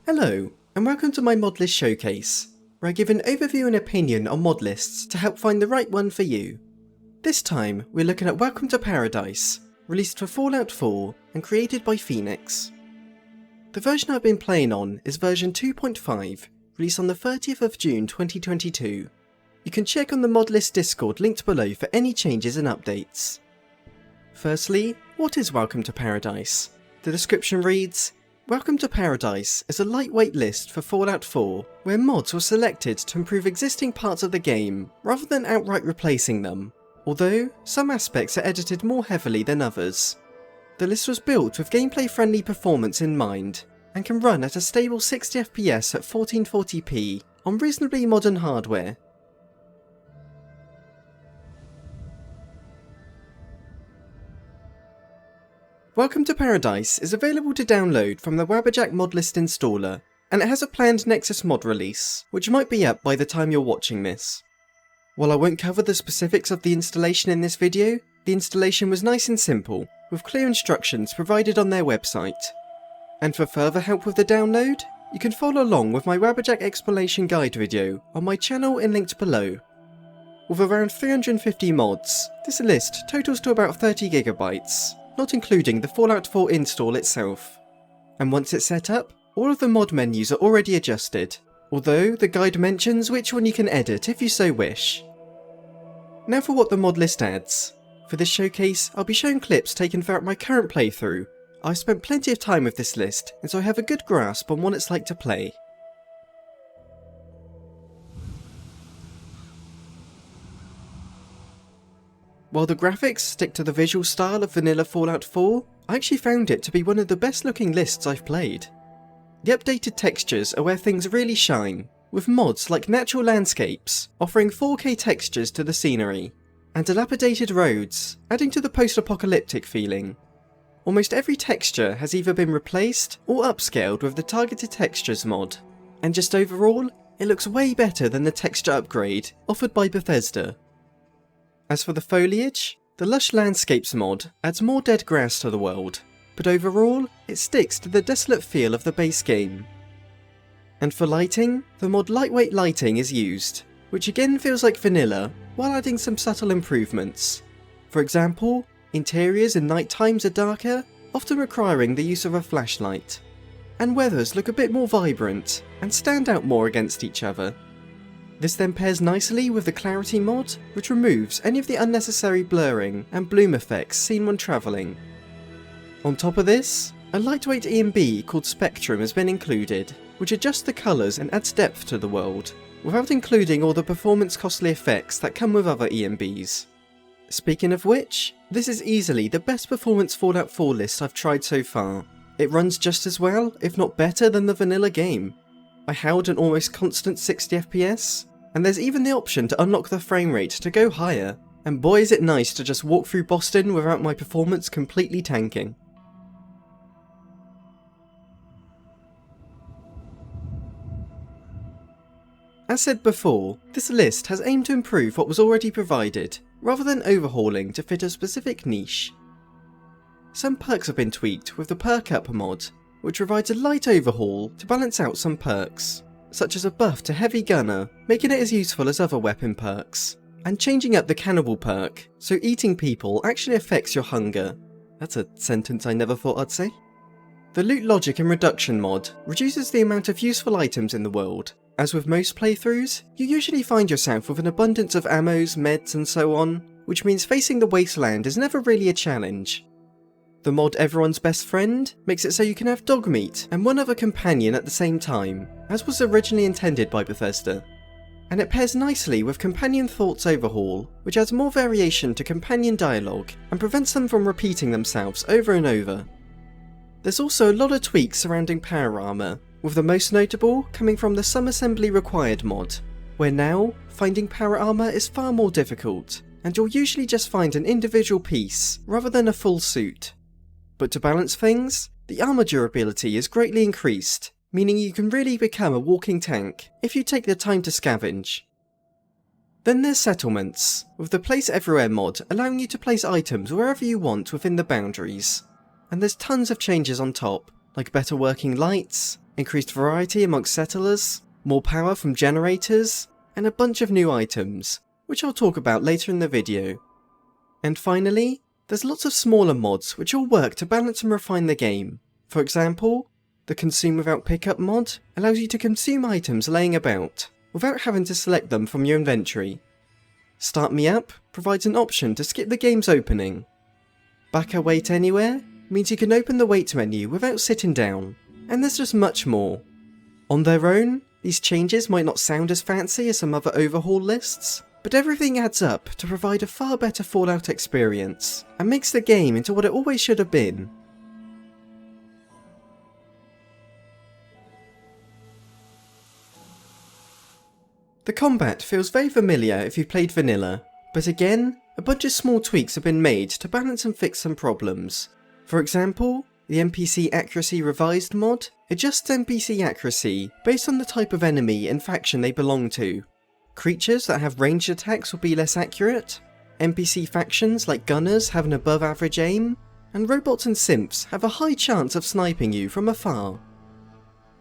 Hello, and welcome to my Modlist showcase, where I give an overview and opinion on mod lists to help find the right one for you. This time, we're looking at Welcome to Paradise, released for Fallout 4 and created by Phoenix. The version I've been playing on is version 2.5, released on the 30th of June 2022. You can check on the Modlist Discord linked below for any changes and updates. Firstly, what is Welcome to Paradise? The description reads, Welcome to Paradise is a lightweight list for Fallout 4, where mods were selected to improve existing parts of the game, rather than outright replacing them, although some aspects are edited more heavily than others. The list was built with gameplay-friendly performance in mind, and can run at a stable 60 FPS at 1440p on reasonably modern hardware. Welcome to Paradise is available to download from the Wabberjack Modlist installer, and it has a planned Nexus mod release, which might be up by the time you're watching this. While I won't cover the specifics of the installation in this video, the installation was nice and simple, with clear instructions provided on their website. And for further help with the download, you can follow along with my Wabberjack explanation guide video on my channel and linked below. With around 350 mods, this list totals to about 30 GB. Not including the Fallout 4 install itself. And once it's set up, all of the mod menus are already adjusted, although the guide mentions which one you can edit if you so wish. Now for what the mod list adds. For this showcase, I'll be showing clips taken throughout my current playthrough. I've spent plenty of time with this list, and so I have a good grasp on what it's like to play. While the graphics stick to the visual style of vanilla Fallout 4, I actually found it to be one of the best looking lists I've played. The updated textures are where things really shine, with mods like natural landscapes offering 4K textures to the scenery, and dilapidated roads adding to the post-apocalyptic feeling. Almost every texture has either been replaced or upscaled with the targeted textures mod, and just overall, it looks way better than the texture upgrade offered by Bethesda. As for the foliage, the Lush Landscapes mod adds more dead grass to the world, but overall, it sticks to the desolate feel of the base game. And for lighting, the mod Lightweight Lighting is used, which again feels like vanilla, while adding some subtle improvements. For example, interiors in night times are darker, often requiring the use of a flashlight. And weathers look a bit more vibrant, and stand out more against each other. This then pairs nicely with the Clarity mod, which removes any of the unnecessary blurring and bloom effects seen when travelling. On top of this, a lightweight ENB called Spectrum has been included, which adjusts the colours and adds depth to the world, without including all the performance costly effects that come with other ENBs. Speaking of which, this is easily the best performance Fallout 4 list I've tried so far. It runs just as well, if not better than the vanilla game. I held an almost constant 60 FPS, and there's even the option to unlock the frame rate to go higher, and boy is it nice to just walk through Boston without my performance completely tanking. As said before, this list has aimed to improve what was already provided, rather than overhauling to fit a specific niche. Some perks have been tweaked with the Perk Up mod, which provides a light overhaul to balance out some perks, such as a buff to Heavy Gunner, making it as useful as other weapon perks, and changing up the Cannibal perk, so eating people actually affects your hunger. That's a sentence I never thought I'd say. The Loot Logic and Reduction mod reduces the amount of useful items in the world. As with most playthroughs, you usually find yourself with an abundance of ammos, meds and so on, which means facing the wasteland is never really a challenge. The mod Everyone's Best Friend makes it so you can have dog meat and one other companion at the same time, as was originally intended by Bethesda. And it pairs nicely with Companion Thoughts Overhaul, which adds more variation to companion dialogue and prevents them from repeating themselves over and over. There's also a lot of tweaks surrounding power armor, with the most notable coming from the Some Assembly Required mod, where now, finding power armor is far more difficult, and you'll usually just find an individual piece rather than a full suit. But to balance things, the armor durability is greatly increased, meaning you can really become a walking tank if you take the time to scavenge. Then there's Settlements, with the Place Everywhere mod allowing you to place items wherever you want within the boundaries. And there's tons of changes on top, like better working lights, increased variety amongst settlers, more power from generators, and a bunch of new items, which I'll talk about later in the video. And finally, there's lots of smaller mods which all work to balance and refine the game. For example, the Consume Without Pickup mod allows you to consume items laying about, without having to select them from your inventory. Start Me Up provides an option to skip the game's opening. Back Await Anywhere means you can open the wait menu without sitting down, and there's just much more. On their own, these changes might not sound as fancy as some other overhaul lists, but everything adds up to provide a far better Fallout experience, and makes the game into what it always should have been. The combat feels very familiar if you've played vanilla, but again, a bunch of small tweaks have been made to balance and fix some problems. For example, the NPC Accuracy Revised mod adjusts NPC accuracy based on the type of enemy and faction they belong to. Creatures that have ranged attacks will be less accurate, NPC factions like gunners have an above average aim, and robots and simps have a high chance of sniping you from afar.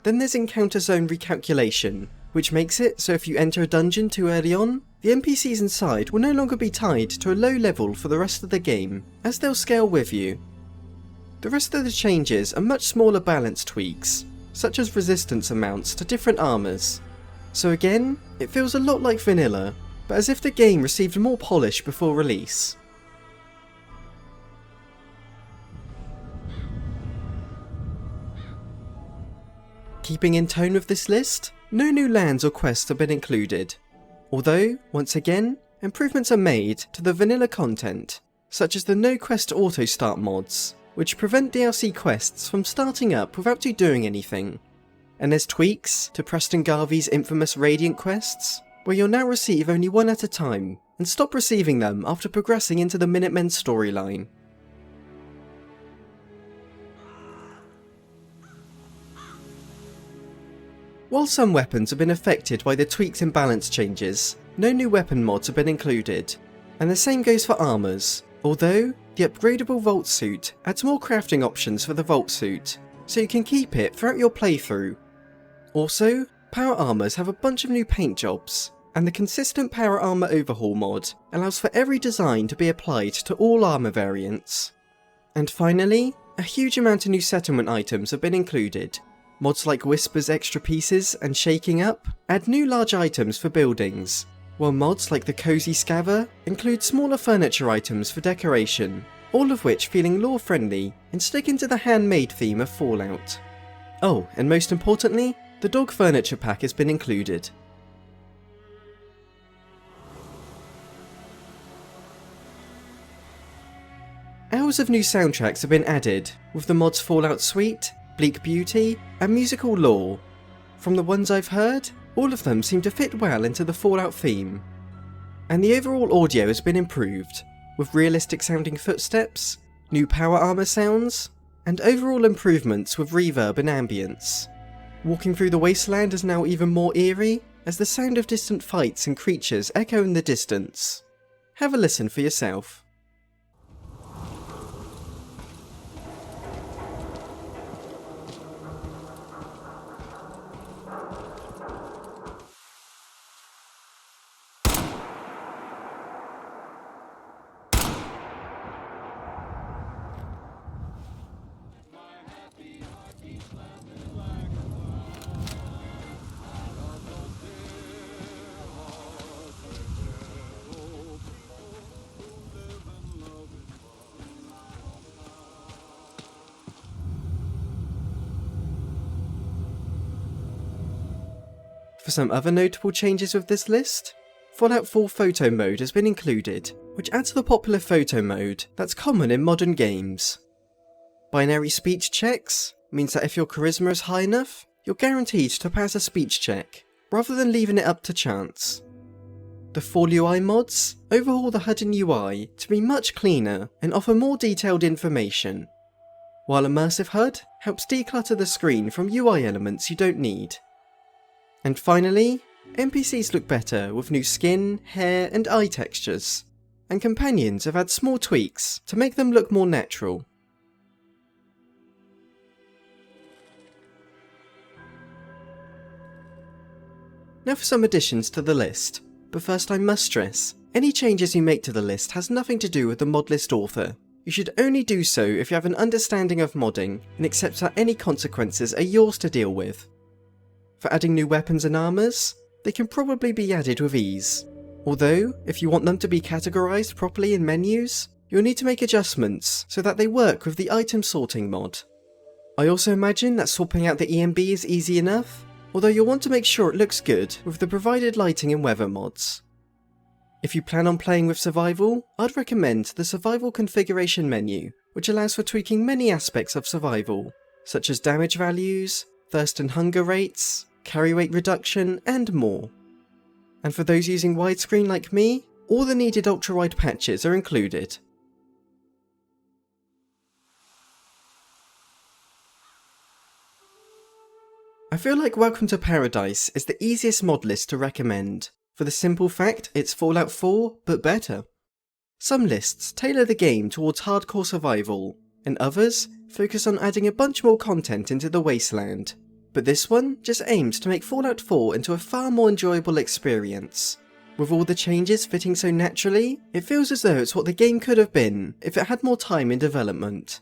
Then there's encounter zone recalculation, which makes it so if you enter a dungeon too early on, the NPCs inside will no longer be tied to a low level for the rest of the game, as they'll scale with you. The rest of the changes are much smaller balance tweaks, such as resistance amounts to different armours. So again, it feels a lot like vanilla, but as if the game received more polish before release. Keeping in tone with this list, no new lands or quests have been included, although, once again, improvements are made to the vanilla content, such as the no quest auto start mods, which prevent DLC quests from starting up without you doing anything. And there's tweaks to Preston Garvey's infamous Radiant quests, where you'll now receive only one at a time, and stop receiving them after progressing into the Minutemen storyline. While some weapons have been affected by the tweaks and balance changes, no new weapon mods have been included, and the same goes for armours, although the upgradable Vault Suit adds more crafting options for the Vault Suit, so you can keep it throughout your playthrough. Also, power armours have a bunch of new paint jobs, and the consistent power armour overhaul mod allows for every design to be applied to all armour variants. And finally, a huge amount of new settlement items have been included. Mods like Whisper's extra pieces and Shaking Up add new large items for buildings, while mods like the Cozy Scaver include smaller furniture items for decoration, all of which feeling lore friendly and sticking to the handmade theme of Fallout. Oh, and most importantly, the dog furniture pack has been included. Hours of new soundtracks have been added, with the mods Fallout Suite, Bleak Beauty, and Musical Lore. From the ones I've heard, all of them seem to fit well into the Fallout theme. And the overall audio has been improved, with realistic sounding footsteps, new power armor sounds, and overall improvements with reverb and ambience. Walking through the wasteland is now even more eerie, as the sound of distant fights and creatures echo in the distance. Have a listen for yourself. For some other notable changes with this list, Fallout 4 Photo Mode has been included, which adds the popular photo mode that's common in modern games. Binary speech checks means that if your charisma is high enough, you're guaranteed to pass a speech check, rather than leaving it up to chance. The Fall UI mods overhaul the HUD and UI to be much cleaner and offer more detailed information, while Immersive HUD helps declutter the screen from UI elements you don't need. And finally, NPCs look better with new skin, hair and eye textures, and companions have had small tweaks to make them look more natural. Now for some additions to the list, but first I must stress, any changes you make to the list has nothing to do with the Modlist author. You should only do so if you have an understanding of modding and accept that any consequences are yours to deal with. For adding new weapons and armours, they can probably be added with ease. Although, if you want them to be categorised properly in menus, you'll need to make adjustments so that they work with the item sorting mod. I also imagine that swapping out the EMB is easy enough, although you'll want to make sure it looks good with the provided lighting and weather mods. If you plan on playing with survival, I'd recommend the survival configuration menu, which allows for tweaking many aspects of survival, such as damage values, thirst and hunger rates, carry weight reduction, and more. And for those using widescreen like me, all the needed ultra-wide patches are included. I feel like Welcome to Paradise is the easiest mod list to recommend, for the simple fact it's Fallout 4, but better. Some lists tailor the game towards hardcore survival, and others focus on adding a bunch more content into the wasteland. But this one just aims to make Fallout 4 into a far more enjoyable experience. With all the changes fitting so naturally, it feels as though it's what the game could have been if it had more time in development.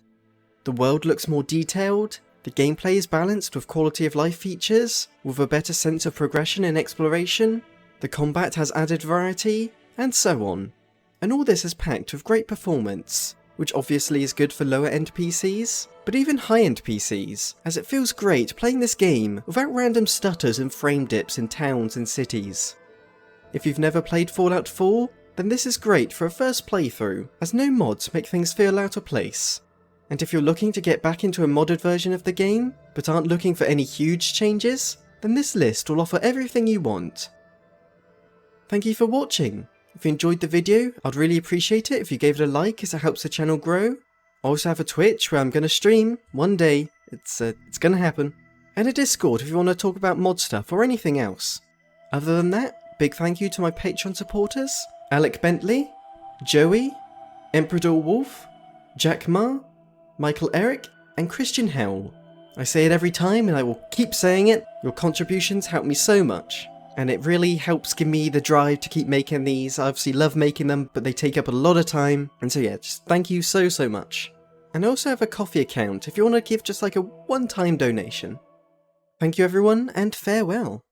The world looks more detailed, the gameplay is balanced with quality of life features, with a better sense of progression and exploration, the combat has added variety, and so on. And all this is packed with great performance, which obviously is good for lower end PCs, but even high end PCs, as it feels great playing this game without random stutters and frame dips in towns and cities. If you've never played Fallout 4, then this is great for a first playthrough, as no mods make things feel out of place. And if you're looking to get back into a modded version of the game, but aren't looking for any huge changes, then this list will offer everything you want. Thank you for watching. If you enjoyed the video, I'd really appreciate it if you gave it a like, as it helps the channel grow. I also have a Twitch where I'm going to stream one day, it's going to happen, and a Discord if you want to talk about mod stuff or anything else. Other than that, big thank you to my Patreon supporters, Alec Bentley, Joey, Emperador Wolf, Jack Ma, Michael Eric, and Christian Hell. I say it every time and I will keep saying it, your contributions help me so much. And it really helps give me the drive to keep making these. I obviously love making them, but they take up a lot of time. And so yeah, just thank you so much. And I also have a Ko-fi account if you want to give just like a one-time donation. Thank you everyone, and farewell.